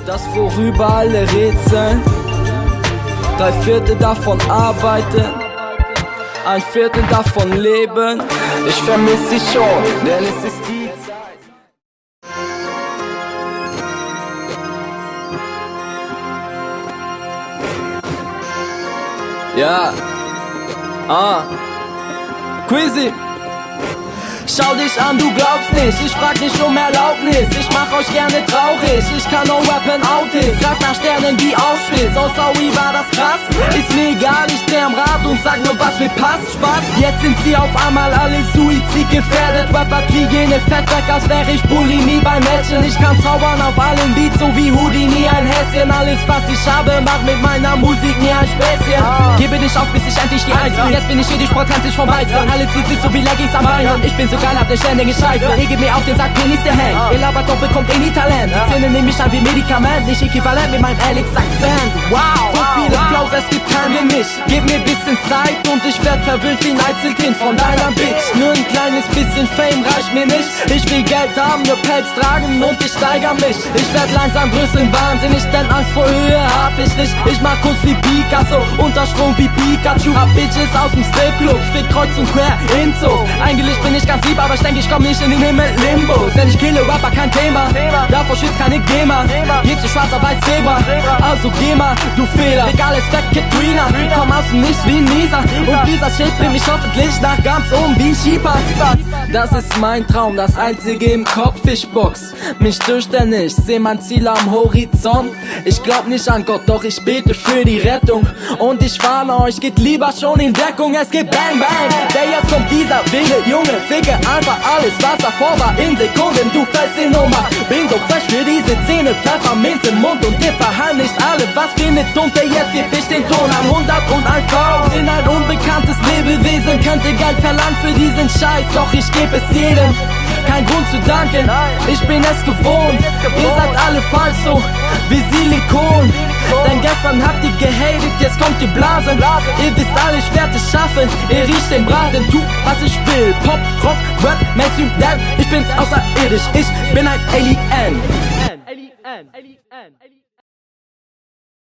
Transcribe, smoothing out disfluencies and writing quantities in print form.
Das worüber alle rätseln, 3/4 davon arbeiten, 1/4 davon leben. Ich vermisse sie schon, denn es ist die Zeit. Ja, Quizzy. Schau dich an, du glaubst nicht, ich frag nicht um Erlaubnis. Ich mach euch gerne traurig, ich kann no rappen Autist. Greif nach Sternen wie Auschwitz, aus Aui war das krass. Ist mir egal, ich dreh am Rad und sag nur was mir passt. Spaß, jetzt sind sie auf einmal alle suizidgefährdet. Rapper kriegen ne Fettwerk, als wär ich Bulimie bei Mädchen. Ich kann zaubern auf allen Beats, so wie Houdini ein Häschen. Alles was ich habe, mach mit meiner Musik nie ein Späßchen. Gebe nicht auf, bis ich endlich die Eins bin. Jetzt bin ich hier, die Sport tanzt sich vom Weizen. Alles zieht sich so wie Leggings am Bein. Und ich bin so geil, hab ne ständige Scheiße. Ihr gebt mir auf den Sack, Penis der hängt. Ihr labert doch, bekommt eh nie Talent. Die Zähne nehm ich an wie Medikament, nicht äquivalent mit meinem Alex-Akzent. Wow, so viele Flows, es gibt keinen wie mich. Gib mir bisschen Zeit und ich werd verwöhnt wie ein Einzelkind von deiner Bitch. Nur ein kleines bisschen Fame reicht mir nicht. Ich will Geld haben, nur Pelz tragen und ich steiger mich. Ich werd langsam größenwahnsinnig, denn Angst vor Höhe hab ich nicht. Ich mach Kunst wie Picasso, Unterstrom wie Pikachu. Hab Bitches aus dem Stripclub, spit kreuz und quer Inzo. Eigentlich bin ich ganz lieb, aber ich denk, ich komm nicht in den Himmel Limbo. Denn ich kille Rapper, kein Thema, davor schießt keine GEMA. Geht zu schwarz auf weiß Zebra, also geh mal, du Fehler. Egal, es weg, Katrina, komm aus dem Nichts wie ein Nieser. Und dieser Shit bringt mich hoffentlich nach ganz oben wie ein Skipass. Das ist mein Traum, das einzige im Kopf, ich box mich durch, denn ich seh mein Ziel am Horizont. Ich glaub nicht an Gott, doch ich bete für die Rettung. Und ich warne euch, geht lieber schon in Deckung. Es geht Bang Bang, denn jetzt kommt dieser wilde Junge. Ficke einfach alles, was davor war in Sekunden. Du fällst in Ohnmacht, bin so fresh für diese Zähne. Pfefferminz im Mund und ihr verheimlicht alle, was findet dunkle. Jetzt geb ich den Ton an 101 V. In ein unbekanntes Lebewesen, könnte Geld verlangen für diesen Scheiß. Doch ich geb es jedem, kein Grund zu danken, ich bin es gewohnt. Ihr seid alle falsch, so wie Silikon. Denn gestern habt ihr gehatet, jetzt kommt ihr Blasen. Ihr wisst alle, ich werd es schaffen, ihr riecht den Braten. Tu, was ich will, Pop, Rock, Rap, Mainstream, Dad. Ich bin außerirdisch, ich bin ein Alien.